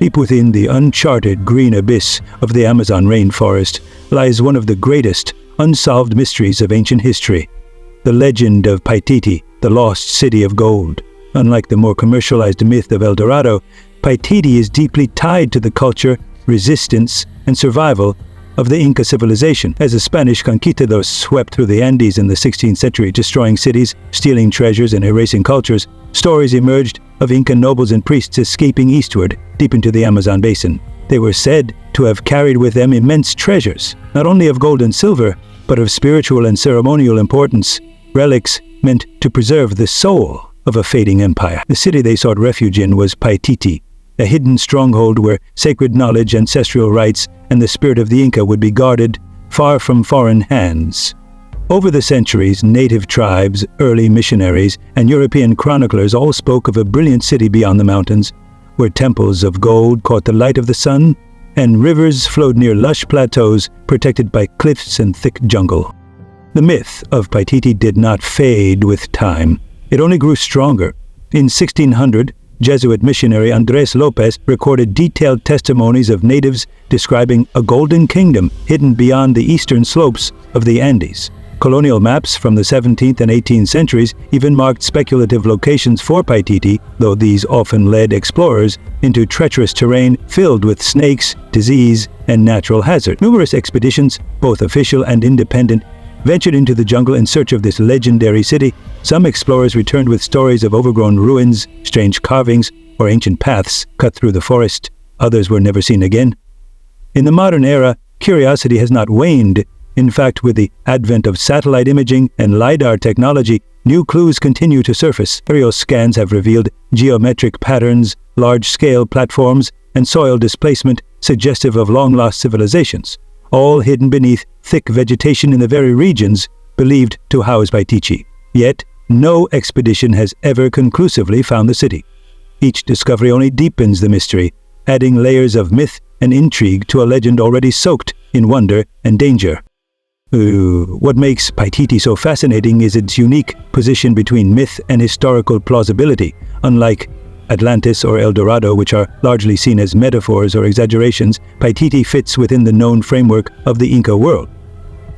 Deep within the uncharted green abyss of the Amazon rainforest lies one of the greatest unsolved mysteries of ancient history. The legend of Paititi, the lost city of gold. Unlike the more commercialized myth of El Dorado, Paititi is deeply tied to the culture, resistance, and survival of the Inca civilization. As the Spanish conquistadors swept through the Andes in the 16th century, destroying cities, stealing treasures, and erasing cultures, stories emerged of Inca nobles and priests escaping eastward, deep into the Amazon basin. They were said to have carried with them immense treasures, not only of gold and silver, but of spiritual and ceremonial importance, relics meant to preserve the soul of a fading empire. The city they sought refuge in was Paititi, a hidden stronghold where sacred knowledge, ancestral rites, and the spirit of the Inca would be guarded far from foreign hands. Over the centuries, native tribes, early missionaries, and European chroniclers all spoke of a brilliant city beyond the mountains, where temples of gold caught the light of the sun, and rivers flowed near lush plateaus protected by cliffs and thick jungle. The myth of Paititi did not fade with time. It only grew stronger. In 1600, Jesuit missionary Andres Lopez recorded detailed testimonies of natives describing a golden kingdom hidden beyond the eastern slopes of the Andes. Colonial maps from the 17th and 18th centuries even marked speculative locations for Paititi, though these often led explorers into treacherous terrain filled with snakes, disease, and natural hazard. Numerous expeditions, both official and independent, ventured into the jungle in search of this legendary city. Some explorers returned with stories of overgrown ruins, strange carvings, or ancient paths cut through the forest. Others were never seen again. In the modern era, curiosity has not waned. In fact, with the advent of satellite imaging and LiDAR technology, new clues continue to surface. Aerial scans have revealed geometric patterns, large-scale platforms, and soil displacement suggestive of long-lost civilizations, all hidden beneath thick vegetation in the very regions believed to house Paititi. Yet, no expedition has ever conclusively found the city. Each discovery only deepens the mystery, adding layers of myth and intrigue to a legend already soaked in wonder and danger. What makes Paititi so fascinating is its unique position between myth and historical plausibility. Unlike Atlantis or El Dorado, which are largely seen as metaphors or exaggerations, Paititi fits within the known framework of the Inca world.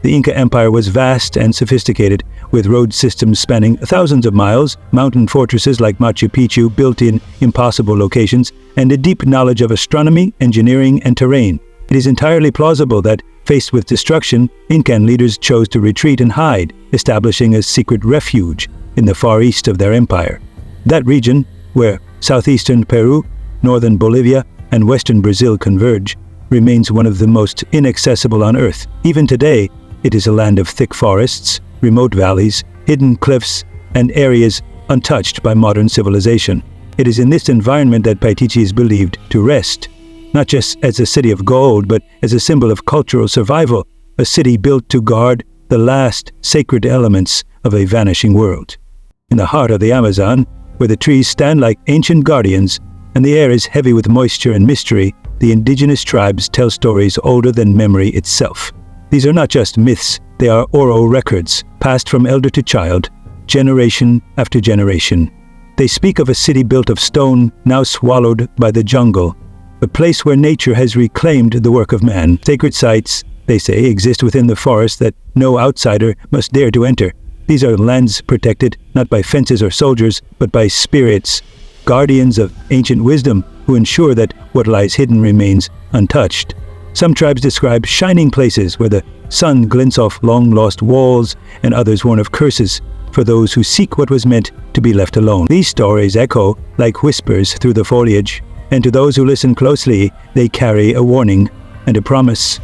The Inca Empire was vast and sophisticated, with road systems spanning thousands of miles, mountain fortresses like Machu Picchu built in impossible locations, and a deep knowledge of astronomy, engineering, and terrain. It is entirely plausible that, faced with destruction, Incan leaders chose to retreat and hide, establishing a secret refuge in the far east of their empire. That region, where southeastern Peru, northern Bolivia, and western Brazil converge, remains one of the most inaccessible on Earth. Even today, it is a land of thick forests, remote valleys, hidden cliffs, and areas untouched by modern civilization. It is in this environment that Paititi is believed to rest, not just as a city of gold, but as a symbol of cultural survival, a city built to guard the last sacred elements of a vanishing world. In the heart of the Amazon, where the trees stand like ancient guardians and the air is heavy with moisture and mystery, the indigenous tribes tell stories older than memory itself. These are not just myths, they are oral records, passed from elder to child, generation after generation. They speak of a city built of stone, now swallowed by the jungle, a place where nature has reclaimed the work of man. Sacred sites, they say, exist within the forest that no outsider must dare to enter. These are lands protected not by fences or soldiers, but by spirits, guardians of ancient wisdom who ensure that what lies hidden remains untouched. Some tribes describe shining places where the sun glints off long-lost walls, and others warn of curses for those who seek what was meant to be left alone. These stories echo like whispers through the foliage, and to those who listen closely, they carry a warning and a promise.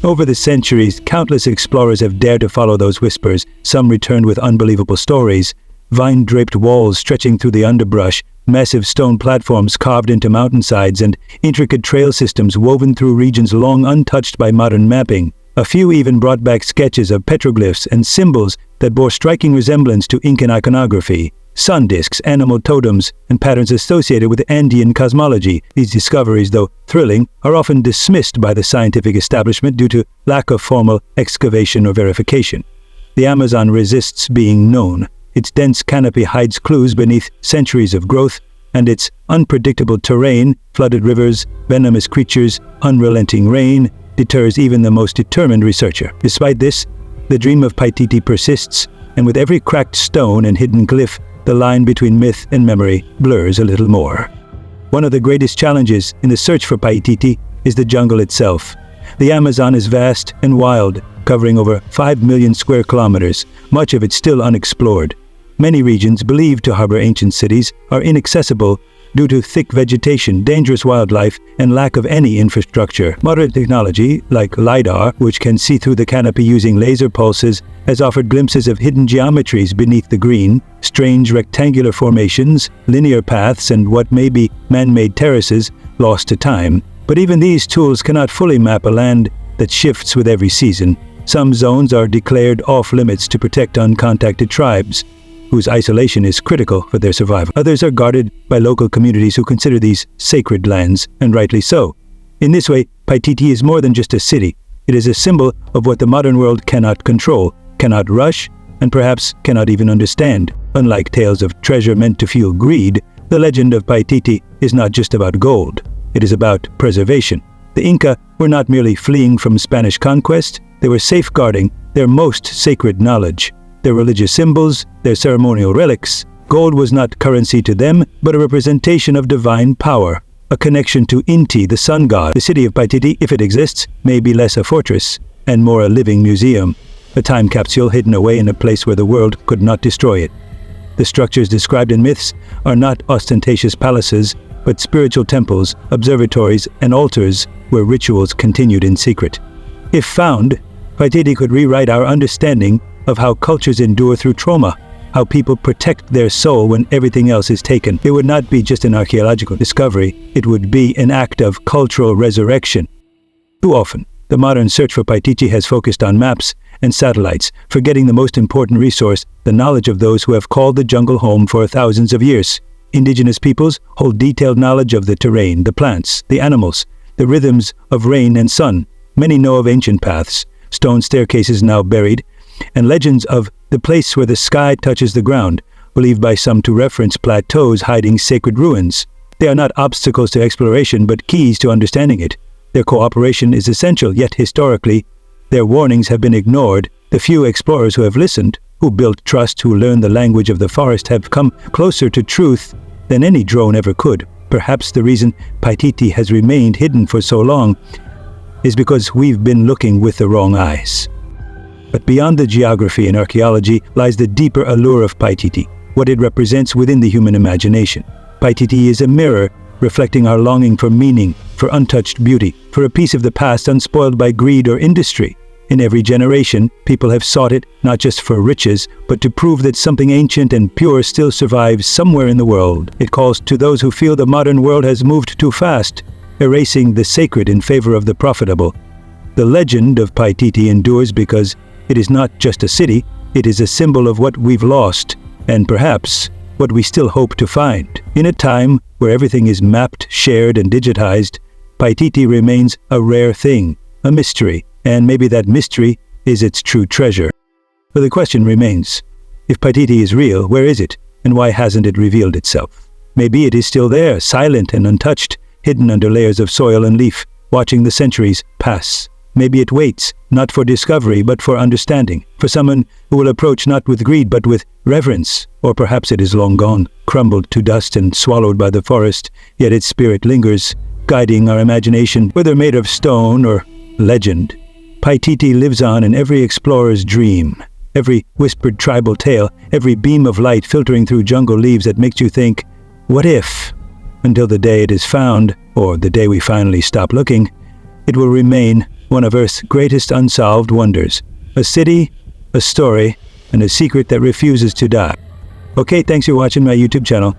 Over the centuries, countless explorers have dared to follow those whispers. Some returned with unbelievable stories. Vine-draped walls stretching through the underbrush, massive stone platforms carved into mountainsides, and intricate trail systems woven through regions long untouched by modern mapping. A few even brought back sketches of petroglyphs and symbols that bore striking resemblance to Incan iconography. Sun discs, animal totems, and patterns associated with Andean cosmology. These discoveries, though thrilling, are often dismissed by the scientific establishment due to lack of formal excavation or verification. The Amazon resists being known. Its dense canopy hides clues beneath centuries of growth, and its unpredictable terrain, flooded rivers, venomous creatures, unrelenting rain, deters even the most determined researcher. Despite this, the dream of Paititi persists, and with every cracked stone and hidden glyph, the line between myth and memory blurs a little more. One of the greatest challenges in the search for Paititi is the jungle itself. The Amazon is vast and wild, covering over 5 million square kilometers, much of it still unexplored. Many regions believed to harbor ancient cities are inaccessible due to thick vegetation, dangerous wildlife, and lack of any infrastructure. Modern technology, like LiDAR, which can see through the canopy using laser pulses, has offered glimpses of hidden geometries beneath the green, strange rectangular formations, linear paths, and what may be man-made terraces lost to time. But even these tools cannot fully map a land that shifts with every season. Some zones are declared off-limits to protect uncontacted tribes, whose isolation is critical for their survival. Others are guarded by local communities who consider these sacred lands, and rightly so. In this way, Paititi is more than just a city. It is a symbol of what the modern world cannot control, cannot rush, and perhaps cannot even understand. Unlike tales of treasure meant to fuel greed, the legend of Paititi is not just about gold. It is about preservation. The Inca were not merely fleeing from Spanish conquest, they were safeguarding their most sacred knowledge, their religious symbols, their ceremonial relics. Gold was not currency to them, but a representation of divine power, a connection to Inti, the sun god. The city of Paititi, if it exists, may be less a fortress and more a living museum, a time capsule hidden away in a place where the world could not destroy it. The structures described in myths are not ostentatious palaces, but spiritual temples, observatories, and altars where rituals continued in secret. If found, Paititi could rewrite our understanding of how cultures endure through trauma, how people protect their soul when everything else is taken. It would not be just an archaeological discovery, it would be an act of cultural resurrection. Too often, the modern search for Paititi has focused on maps and satellites, forgetting the most important resource, the knowledge of those who have called the jungle home for thousands of years. Indigenous peoples hold detailed knowledge of the terrain, the plants, the animals, the rhythms of rain and sun. Many know of ancient paths, stone staircases now buried, and legends of the place where the sky touches the ground, believed by some to reference plateaus hiding sacred ruins. They are not obstacles to exploration, but keys to understanding it. Their cooperation is essential, yet historically, their warnings have been ignored. The few explorers who have listened, who built trust, who learned the language of the forest, have come closer to truth than any drone ever could. Perhaps the reason Paititi has remained hidden for so long is because we've been looking with the wrong eyes. But beyond the geography and archaeology lies the deeper allure of Paititi, what it represents within the human imagination. Paititi is a mirror reflecting our longing for meaning, for untouched beauty, for a piece of the past unspoiled by greed or industry. In every generation, people have sought it not just for riches, but to prove that something ancient and pure still survives somewhere in the world. It calls to those who feel the modern world has moved too fast, erasing the sacred in favor of the profitable. The legend of Paititi endures because it is not just a city, it is a symbol of what we've lost, and perhaps what we still hope to find. In a time where everything is mapped, shared, and digitized, Paititi remains a rare thing, a mystery, and maybe that mystery is its true treasure. But the question remains, if Paititi is real, where is it, and why hasn't it revealed itself? Maybe it is still there, silent and untouched, hidden under layers of soil and leaf, watching the centuries pass. Maybe it waits, not for discovery, but for understanding, for someone who will approach not with greed, but with reverence. Or perhaps it is long gone, crumbled to dust and swallowed by the forest, yet its spirit lingers, guiding our imagination, whether made of stone or legend. Paititi lives on in every explorer's dream, every whispered tribal tale, every beam of light filtering through jungle leaves that makes you think, what if? Until the day it is found, or the day we finally stop looking, it will remain one of Earth's greatest unsolved wonders. A city, a story, and a secret that refuses to die. Okay, thanks for watching my YouTube channel.